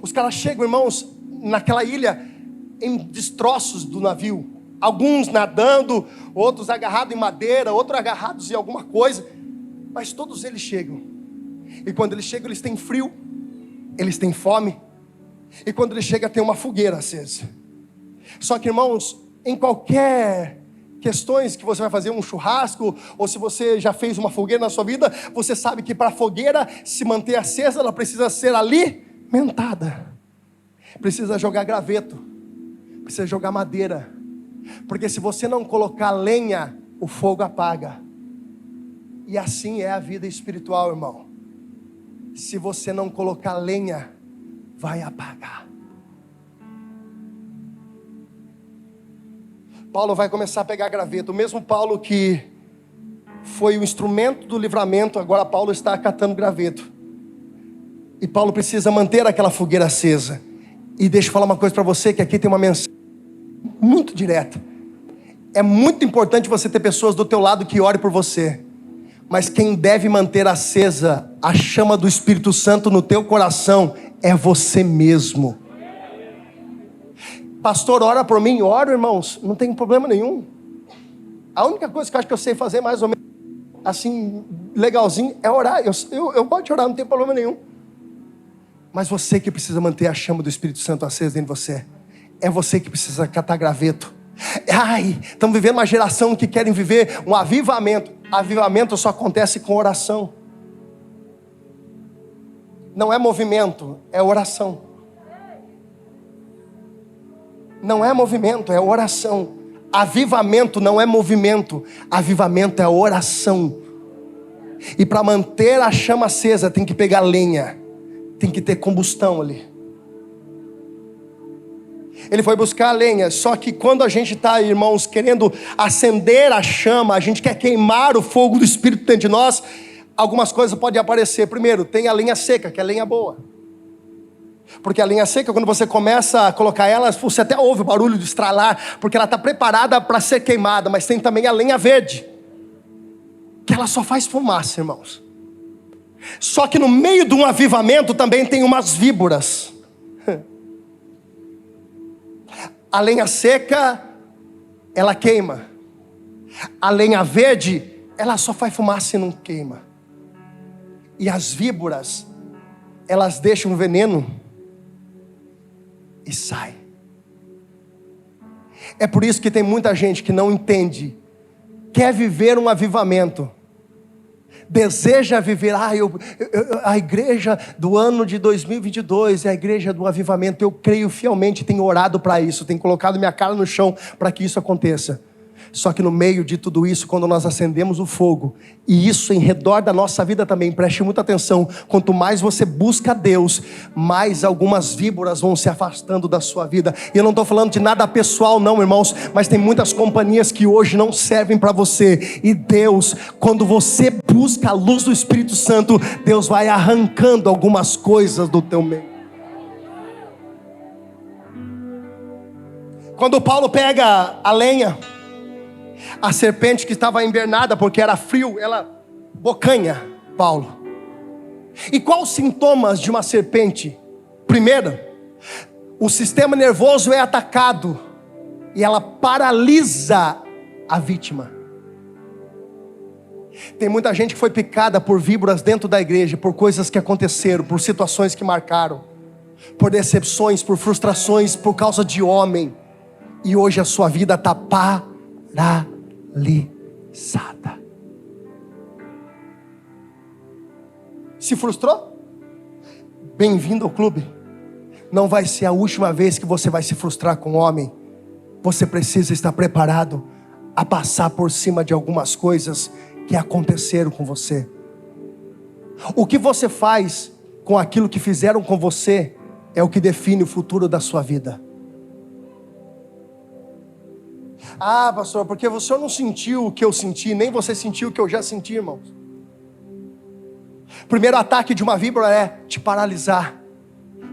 Os caras chegam, irmãos, naquela ilha, em destroços do navio. Alguns nadando, outros agarrados em madeira, outros agarrados em alguma coisa. Mas todos eles chegam. E quando eles chegam, eles têm frio, eles têm fome. E quando eles chegam, tem uma fogueira acesa. Só que, irmãos, em qualquer questões que você vai fazer um churrasco, ou se você já fez uma fogueira na sua vida, você sabe que para a fogueira se manter acesa, ela precisa ser alimentada. Precisa jogar graveto, precisa jogar madeira. Porque se você não colocar lenha, o fogo apaga. E assim é a vida espiritual, irmão. Se você não colocar lenha, vai apagar. Paulo vai começar a pegar graveto. O mesmo Paulo que foi o instrumento do livramento, agora Paulo está catando graveto. E Paulo precisa manter aquela fogueira acesa. E deixa eu falar uma coisa para você, que aqui tem uma mensagem muito direta. É muito importante você ter pessoas do teu lado que orem por você. Mas quem deve manter acesa a chama do Espírito Santo no teu coração é você mesmo. Pastor, ora por mim. Oro, irmãos, não tem problema nenhum. A única coisa que eu acho que eu sei fazer mais ou menos assim, legalzinho, é orar. Eu gosto de orar, não tem problema nenhum. Mas você que precisa manter a chama do Espírito Santo acesa dentro de você. É você que precisa catar graveto. Ai, estamos vivendo uma geração que querem viver um avivamento. Avivamento só acontece com oração. Não é movimento, é oração. Não é movimento, é oração. Avivamento não é movimento, avivamento é oração. E para manter a chama acesa tem que pegar lenha, tem que ter combustão ali. Ele foi buscar a lenha, só que quando a gente está, irmãos, querendo acender a chama, a gente quer queimar o fogo do Espírito dentro de nós, algumas coisas podem aparecer. Primeiro, tem a lenha seca, que é a lenha boa. Porque a lenha seca, quando você começa a colocar ela, você até ouve o barulho de estralar, porque ela está preparada para ser queimada. Mas tem também a lenha verde, que ela só faz fumaça, irmãos. Só que no meio de um avivamento também tem umas víboras. A lenha seca, ela queima. A lenha verde, ela só faz fumaça e não queima. E as víboras, elas deixam o veneno e sai. É por isso que tem muita gente que não entende, quer viver um avivamento, deseja viver, a igreja do ano de 2022 é a igreja do avivamento. Eu creio fielmente, tenho orado para isso, tenho colocado minha cara no chão para que isso aconteça. Só que no meio de tudo isso, quando nós acendemos o fogo, e isso em redor da nossa vida também, preste muita atenção, quanto mais você busca Deus, mais algumas víboras vão se afastando da sua vida. E eu não estou falando de nada pessoal não, irmãos, mas tem muitas companhias que hoje não servem para você. E Deus, quando você busca a luz do Espírito Santo, Deus vai arrancando algumas coisas do teu meio. Quando Paulo pega a lenha, a serpente que estava invernada porque era frio, ela bocanha Paulo. E quais os sintomas de uma serpente? Primeiro, o sistema nervoso é atacado e ela paralisa a vítima. Tem muita gente que foi picada por víboras dentro da igreja, por coisas que aconteceram, por situações que marcaram, por decepções, por frustrações, por causa de homem. E hoje a sua vida está paralisada. Se frustrou? Bem-vindo ao clube. Não vai ser a última vez que você vai se frustrar com um homem. Você precisa estar preparado a passar por cima de algumas coisas que aconteceram com você. O que você faz com aquilo que fizeram com você é o que define o futuro da sua vida. Ah, pastor, porque o senhor não sentiu o que eu senti, nem você sentiu o que eu já senti, irmãos. Primeiro ataque de uma víbora é te paralisar.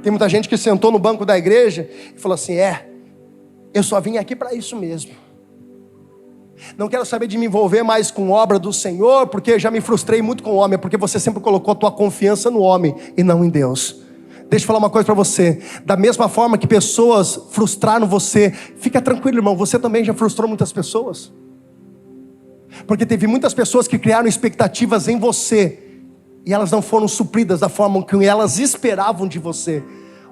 Tem muita gente que sentou no banco da igreja e falou assim: eu só vim aqui para isso mesmo. Não quero saber de me envolver mais com obra do Senhor, porque já me frustrei muito com o homem, porque você sempre colocou a tua confiança no homem e não em Deus. Deixa eu falar uma coisa para você. Da mesma forma que pessoas frustraram você, fica tranquilo, irmão, você também já frustrou muitas pessoas. Porque teve muitas pessoas que criaram expectativas em você e elas não foram supridas da forma que elas esperavam de você.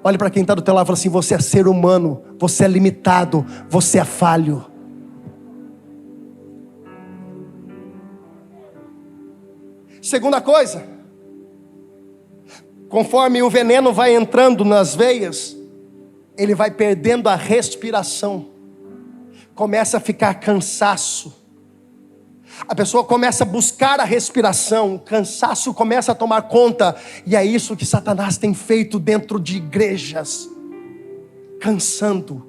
Olhe para quem está do teu lado e fala assim: você é ser humano, você é limitado, você é falho. Segunda coisa, conforme o veneno vai entrando nas veias, ele vai perdendo a respiração, começa a ficar cansaço, a pessoa começa a buscar a respiração, o cansaço começa a tomar conta, e é isso que Satanás tem feito dentro de igrejas, cansando,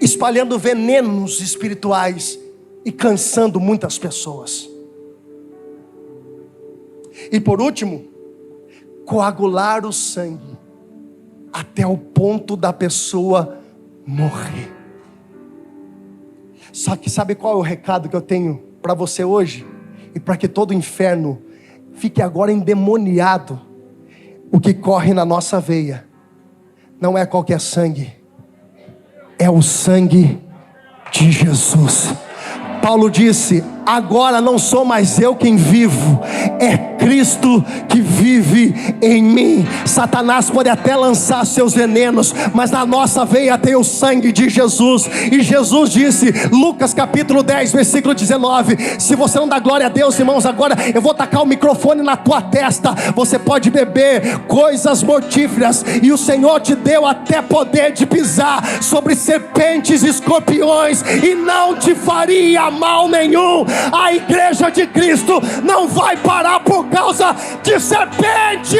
espalhando venenos espirituais e cansando muitas pessoas. E por último, coagular o sangue até o ponto da pessoa morrer. Só que sabe qual é o recado que eu tenho para você hoje? E para que todo o inferno fique agora endemoniado. O que corre na nossa veia não é qualquer sangue, é o sangue de Jesus. Paulo disse: agora não sou mais eu quem vivo, é Cristo que vive em mim. Satanás pode até lançar seus venenos, mas na nossa veia tem o sangue de Jesus. E Jesus disse, Lucas capítulo 10, versículo 19: se você não dá glória a Deus, irmãos, agora eu vou tacar o microfone na tua testa. Você pode beber coisas mortíferas, e o Senhor te deu até poder de pisar sobre serpentes e escorpiões, e não te faria mal nenhum. A igreja de Cristo não vai parar por causa de serpente.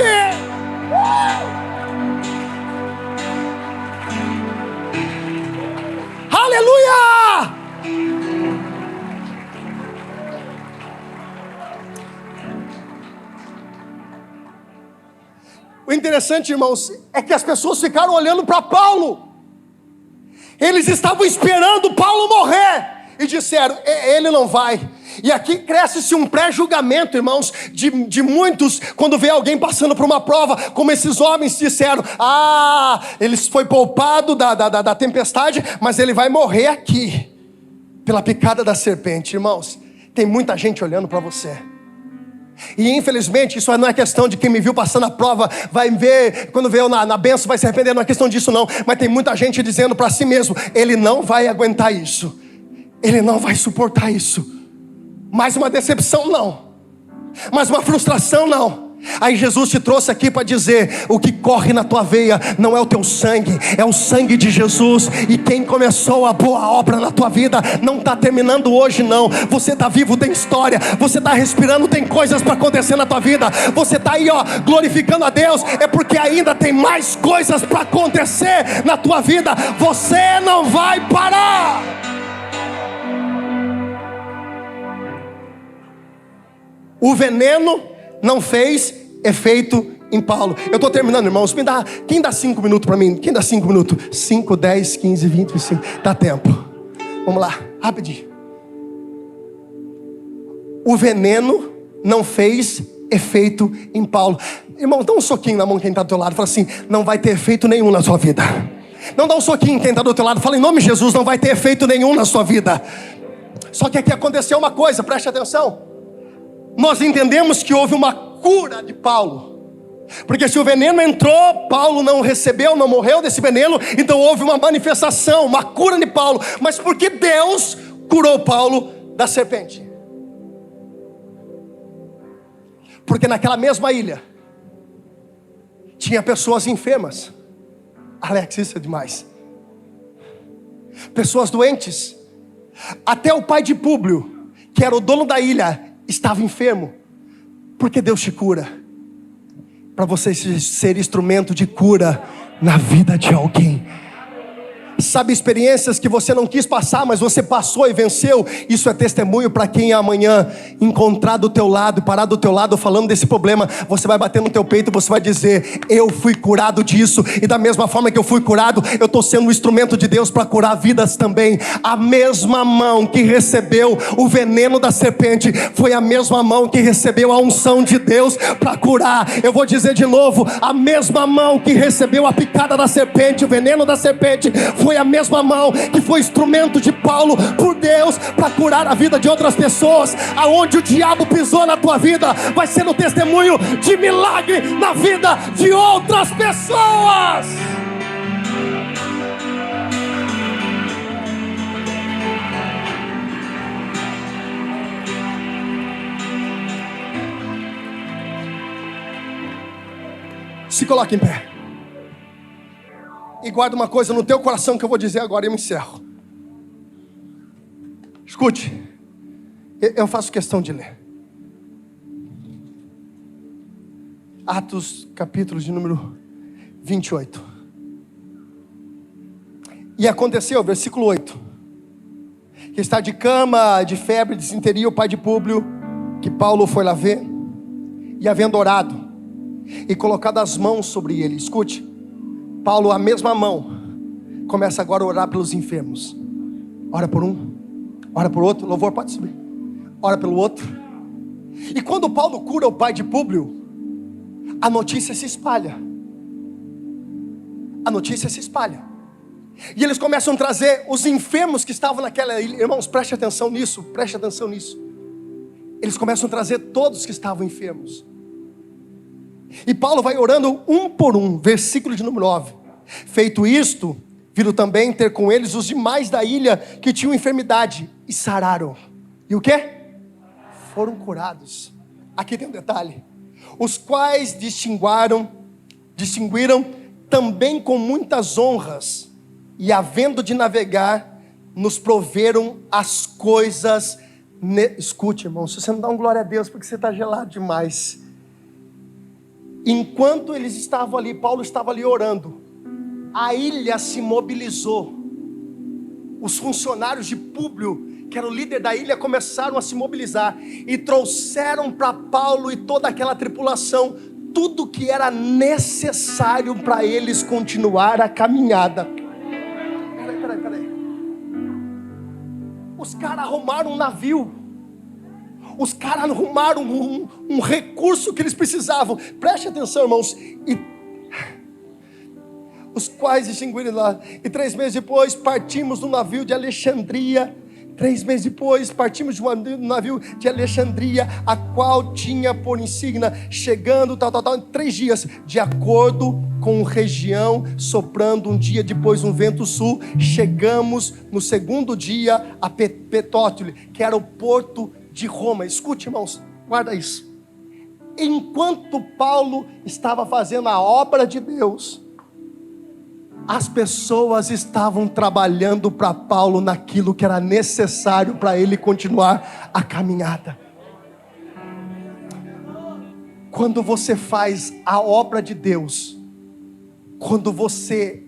Aleluia! O interessante, irmãos, é que as pessoas ficaram olhando para Paulo. Eles estavam esperando Paulo morrer e disseram: ele não vai. E aqui cresce-se um pré-julgamento, irmãos, de muitos, quando vê alguém passando por uma prova, como esses homens disseram: ele foi poupado da tempestade, mas ele vai morrer aqui, pela picada da serpente. Irmãos, tem muita gente olhando para você. E infelizmente isso não é questão de quem me viu passando a prova vai ver, quando veio na bênção vai se arrepender. Não é questão disso não. Mas tem muita gente dizendo para si mesmo: ele não vai aguentar isso, ele não vai suportar isso. Mais uma decepção não, mais uma frustração não. Aí Jesus te trouxe aqui para dizer: o que corre na tua veia não é o teu sangue, é o sangue de Jesus. E quem começou a boa obra na tua vida não está terminando hoje não. Você está vivo, tem história. Você está respirando, tem coisas para acontecer na tua vida. Você está aí glorificando a Deus, é porque ainda tem mais coisas para acontecer na tua vida. Você não vai parar. O veneno não fez efeito em Paulo. Eu estou terminando, irmãos. Quem dá 5 minutos para mim? Quem dá 5 minutos? 5, 10, 15, 20, 25. Dá tempo. Vamos lá, rapidinho. O veneno não fez efeito em Paulo. Irmão, dá um soquinho na mão quem está do teu lado. Fala assim: não vai ter efeito nenhum na sua vida. Não dá um soquinho quem está do teu lado. Fala: em nome de Jesus, não vai ter efeito nenhum na sua vida. Só que aqui aconteceu uma coisa, preste atenção. Nós entendemos que houve uma cura de Paulo, porque se o veneno entrou, Paulo não recebeu, não morreu desse veneno, então houve uma manifestação, uma cura de Paulo. Mas por que Deus curou Paulo da serpente? Porque naquela mesma ilha tinha pessoas enfermas. Alex, isso é demais. Pessoas doentes. Até o pai de Públio, que era o dono da ilha, estava enfermo. Porque Deus te cura para você ser instrumento de cura na vida de alguém. Sabe, experiências que você não quis passar, mas você passou e venceu. Isso é testemunho para quem amanhã encontrar do teu lado, parar do teu lado falando desse problema. Você vai bater no teu peito e você vai dizer: eu fui curado disso. E da mesma forma que eu fui curado, eu estou sendo um instrumento de Deus para curar vidas também. A mesma mão que recebeu o veneno da serpente foi a mesma mão que recebeu a unção de Deus para curar. Eu vou dizer de novo: a mesma mão que recebeu a picada da serpente, o veneno da serpente, foi a mesma mão que foi instrumento de Paulo por Deus para curar a vida de outras pessoas. Aonde o diabo pisou na tua vida, vai ser um testemunho de milagre na vida de outras pessoas. Se coloque em pé e guarda uma coisa no teu coração que eu vou dizer agora e eu encerro. Escute, eu faço questão de ler Atos, capítulo de número 28. E aconteceu, versículo 8, que está de cama, de febre, de desinteria, o pai de Públio, que Paulo foi lá ver, e havendo orado e colocado as mãos sobre ele. Escute, Paulo, a mesma mão, começa agora a orar pelos enfermos. Ora por um, ora por outro. Louvor, pode subir. Ora pelo outro. E quando Paulo cura o pai de Públio, a notícia se espalha. A notícia se espalha. E eles começam a trazer os enfermos que estavam naquela ilha. Irmãos, preste atenção nisso, preste atenção nisso. Eles começam a trazer todos que estavam enfermos. E Paulo vai orando um por um. Versículo de número 9. Feito isto, viram também ter com eles os demais da ilha que tinham enfermidade, e sararam. E o quê? Foram curados. Aqui tem um detalhe: os quais distinguiram também com muitas honras, e havendo de navegar, nos proveram as coisas. Escute, irmão, se você não dá um glória a Deus, porque você está gelado demais. Enquanto eles estavam ali, Paulo estava ali orando, a ilha se mobilizou. Os funcionários de Públio, que era o líder da ilha, começaram a se mobilizar e trouxeram para Paulo e toda aquela tripulação tudo que era necessário para eles continuar a caminhada. Peraí. Os caras arrumaram um navio. Os caras arrumaram um recurso que eles precisavam. Preste atenção, irmãos. E os quais distinguiram lá. E 3 meses depois partimos do navio de Alexandria. 3 meses depois partimos de um navio de Alexandria, a qual tinha por insígnia, chegando em 3 dias, de acordo com região, soprando um dia depois um vento sul. Chegamos no 2º dia a Petótile, que era o porto de Roma. Escute, irmãos, guarda isso. Enquanto Paulo estava fazendo a obra de Deus, as pessoas estavam trabalhando para Paulo naquilo que era necessário para ele continuar a caminhada. Quando você faz a obra de Deus, quando você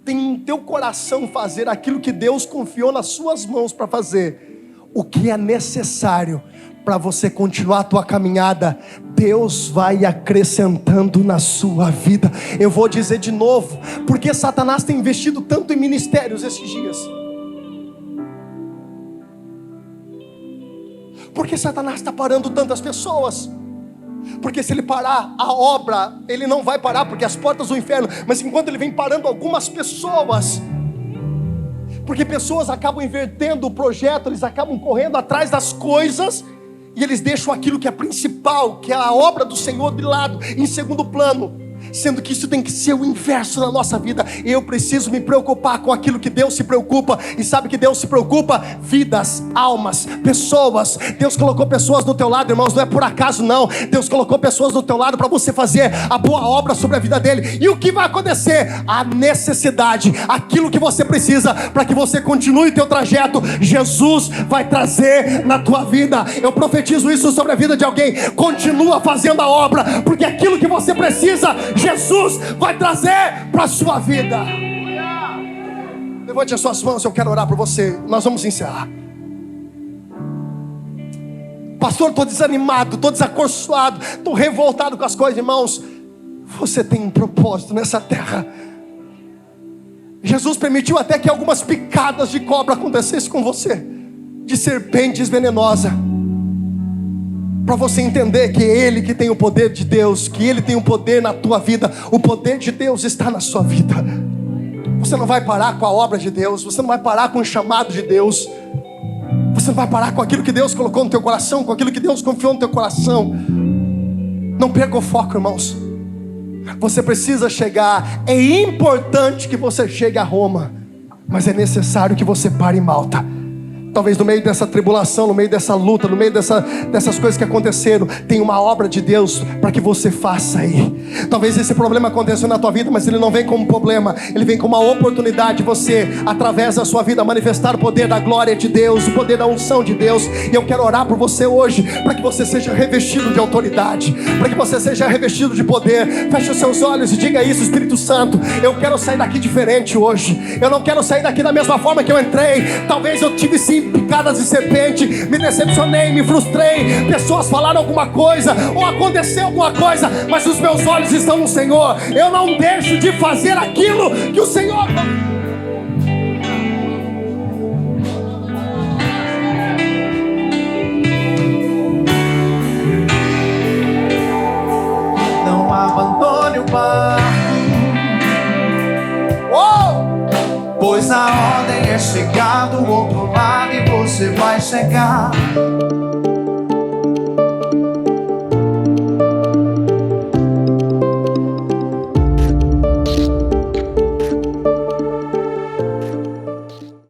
tem em teu coração fazer aquilo que Deus confiou nas suas mãos para fazer, o que é necessário para você continuar a tua caminhada, Deus vai acrescentando na sua vida. Eu vou dizer de novo, porque Satanás tem investido tanto em ministérios esses dias. Porque Satanás está parando tantas pessoas. Porque se ele parar a obra, ele não vai parar, porque as portas do inferno, mas enquanto ele vem parando algumas pessoas, porque pessoas acabam invertendo o projeto, eles acabam correndo atrás das coisas, e eles deixam aquilo que é principal, que é a obra do Senhor, de lado, em segundo plano. Sendo que isso tem que ser o inverso na nossa vida. Eu preciso me preocupar com aquilo que Deus se preocupa. E sabe que Deus se preocupa? Vidas, almas, pessoas. Deus colocou pessoas do teu lado, irmãos, não é por acaso não. Deus colocou pessoas do teu lado para você fazer a boa obra sobre a vida dele. E o que vai acontecer? A necessidade, aquilo que você precisa para que você continue o teu trajeto, Jesus vai trazer na tua vida. Eu profetizo isso sobre a vida de alguém. Continua fazendo a obra, porque aquilo que você precisa, Jesus vai trazer para a sua vida. Levante as suas mãos, eu quero orar por você. Nós vamos encerrar. Pastor, estou desanimado, estou desacorçoado, estou revoltado com as coisas, irmãos. Você tem um propósito nessa terra. Jesus permitiu até que algumas picadas de cobra acontecessem com você, de serpentes venenosas, para você entender que é Ele que tem o poder de Deus, que Ele tem o poder na tua vida. O poder de Deus está na sua vida. Você não vai parar com a obra de Deus, você não vai parar com o chamado de Deus, você não vai parar com aquilo que Deus colocou no teu coração, com aquilo que Deus confiou no teu coração. Não perca o foco, irmãos. Você precisa chegar. É importante que você chegue a Roma, mas é necessário que você pare em Malta. Talvez no meio dessa tribulação, no meio dessa luta, no meio dessas coisas que aconteceram, tem uma obra de Deus para que você faça aí. Talvez esse problema aconteceu na tua vida, mas ele não vem como um problema, ele vem como uma oportunidade de você, através da sua vida, manifestar o poder da glória de Deus, o poder da unção de Deus. E eu quero orar por você hoje, para que você seja revestido de autoridade, para que você seja revestido de poder. Feche os seus olhos e diga isso: Espírito Santo, eu quero sair daqui diferente hoje. Eu não quero sair daqui da mesma forma que eu entrei. Talvez eu tive sim picadas de serpente, me decepcionei, me frustrei, pessoas falaram alguma coisa, ou aconteceu alguma coisa, mas os meus olhos estão no Senhor. Eu não deixo de fazer aquilo que o Senhor... Não abandone o barco, pois a ordem é chegar do outro lado e você vai chegar.